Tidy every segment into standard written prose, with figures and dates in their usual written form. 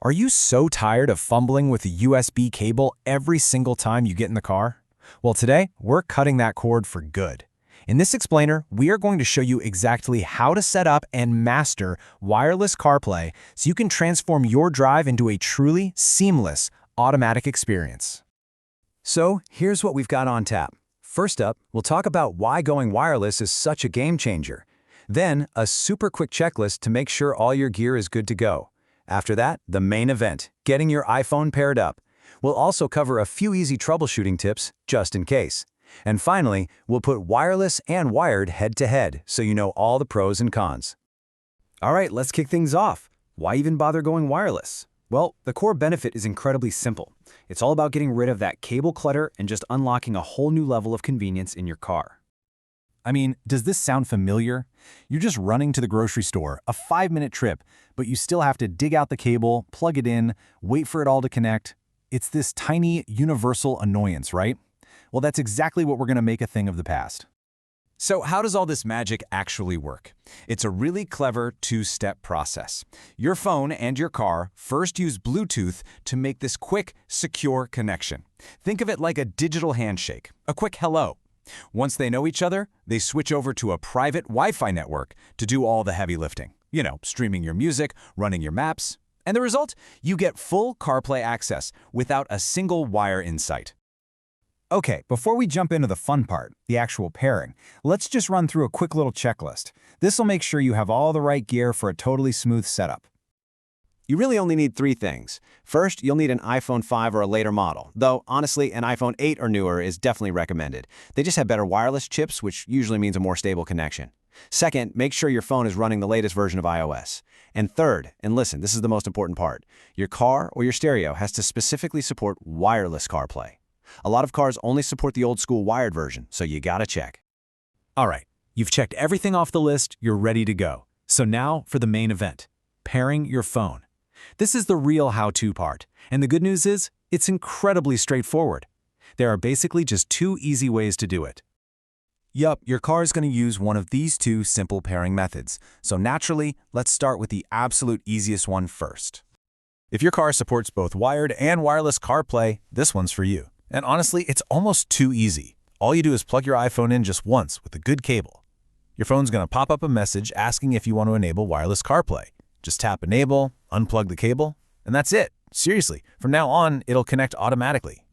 Are you so tired of fumbling with a USB cable every single time you get in the car? Well, today, we're cutting that cord for good. In this explainer, we are going to show you exactly how to set up and master wireless CarPlay so you can transform your drive into a truly seamless automatic experience. So, here's what we've got on tap. First up, we'll talk about why going wireless is such a game changer. Then, a super quick checklist to make sure all your gear is good to go. After that, the main event, getting your iPhone paired up. We'll also cover a few easy troubleshooting tips, just in case. And finally, we'll put wireless and wired head-to-head so you know all the pros and cons. All right, let's kick things off. Why even bother going wireless? Well, the core benefit is incredibly simple. It's all about getting rid of that cable clutter and just unlocking a whole new level of convenience in your car. I mean, does this sound familiar? You're just running to the grocery store, a 5-minute trip, but you still have to dig out the cable, plug it in, wait for it all to connect. It's this tiny, universal annoyance, right? Well, that's exactly what we're going to make a thing of the past. So how does all this magic actually work? It's a really clever two-step process. Your phone and your car first use Bluetooth to make this quick, secure connection. Think of it like a digital handshake, a quick hello. Once they know each other, they switch over to a private Wi-Fi network to do all the heavy lifting. You know, streaming your music, running your maps. And the result? You get full CarPlay access without a single wire in sight. Okay, before we jump into the fun part, the actual pairing, let's just run through a quick little checklist. This will make sure you have all the right gear for a totally smooth setup. You really only need 3 things. First, you'll need an iPhone 5 or a later model, though honestly, an iPhone 8 or newer is definitely recommended. They just have better wireless chips, which usually means a more stable connection. Second, make sure your phone is running the latest version of iOS. And third, and listen, this is the most important part, your car or your stereo has to specifically support wireless CarPlay. A lot of cars only support the old school wired version, so you gotta check. All right, you've checked everything off the list, you're ready to go. So now for the main event, pairing your phone. This is the real how-to part, and the good news is, it's incredibly straightforward. There are basically just 2 easy ways to do it. Yup, your car is going to use one of these 2 simple pairing methods, so naturally, let's start with the absolute easiest one first. If your car supports both wired and wireless CarPlay, this one's for you. And honestly, it's almost too easy. All you do is plug your iPhone in just once with a good cable. Your phone's going to pop up a message asking if you want to enable wireless CarPlay. Just tap Enable, unplug the cable, and that's it. Seriously, from now on, it'll connect automatically.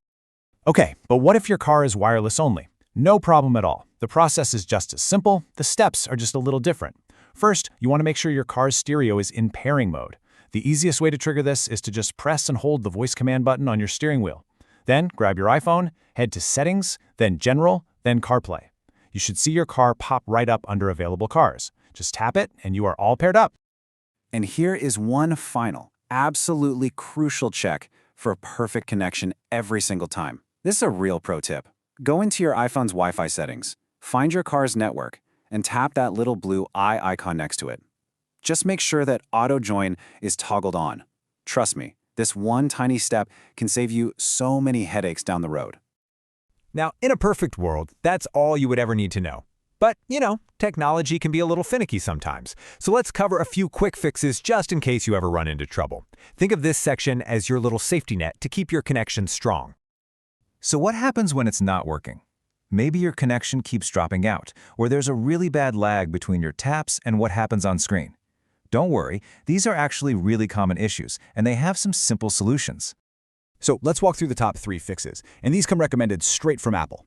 Okay, but what if your car is wireless only? No problem at all. The process is just as simple, the steps are just a little different. First, you want to make sure your car's stereo is in pairing mode. The easiest way to trigger this is to just press and hold the voice command button on your steering wheel. Then, grab your iPhone, head to Settings, then General, then CarPlay. You should see your car pop right up under Available Cars. Just tap it, and you are all paired up. And here is one final, absolutely crucial check for a perfect connection every single time. This is a real pro tip. Go into your iPhone's Wi-Fi settings, find your car's network, and tap that little blue eye icon next to it. Just make sure that Auto Join is toggled on. Trust me, this one tiny step can save you so many headaches down the road. Now, in a perfect world, that's all you would ever need to know. But, you know, technology can be a little finicky sometimes. So let's cover a few quick fixes just in case you ever run into trouble. Think of this section as your little safety net to keep your connection strong. So what happens when it's not working? Maybe your connection keeps dropping out, or there's a really bad lag between your taps and what happens on screen. Don't worry, these are actually really common issues, and they have some simple solutions. So let's walk through the top 3 fixes, and these come recommended straight from Apple.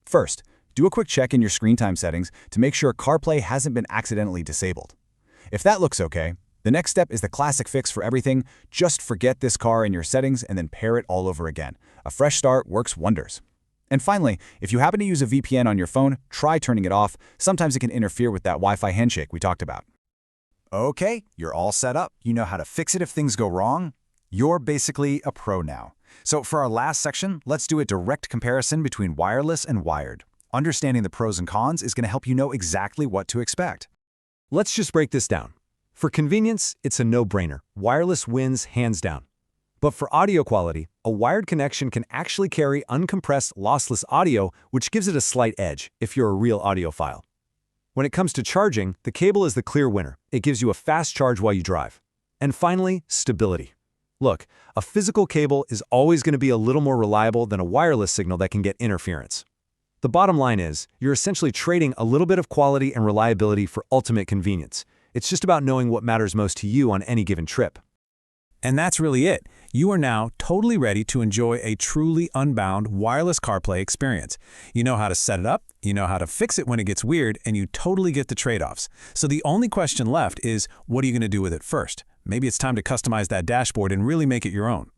First, do a quick check in your screen time settings to make sure CarPlay hasn't been accidentally disabled. If that looks okay, the next step is the classic fix for everything. Just forget this car in your settings and then pair it all over again. A fresh start works wonders. And finally, if you happen to use a VPN on your phone, try turning it off. Sometimes it can interfere with that Wi-Fi handshake we talked about. Okay, you're all set up. You know how to fix it if things go wrong. You're basically a pro now. So for our last section, let's do a direct comparison between wireless and wired. Understanding the pros and cons is going to help you know exactly what to expect. Let's just break this down. For convenience, it's a no-brainer. Wireless wins hands down. But for audio quality, a wired connection can actually carry uncompressed, lossless audio, which gives it a slight edge if you're a real audiophile. When it comes to charging, the cable is the clear winner. It gives you a fast charge while you drive. And finally, stability. Look, a physical cable is always going to be a little more reliable than a wireless signal that can get interference. The bottom line is, you're essentially trading a little bit of quality and reliability for ultimate convenience. It's just about knowing what matters most to you on any given trip. And that's really it. You are now totally ready to enjoy a truly unbound wireless CarPlay experience. You know how to set it up, you know how to fix it when it gets weird, and you totally get the trade-offs. So the only question left is, what are you going to do with it first? Maybe it's time to customize that dashboard and really make it your own.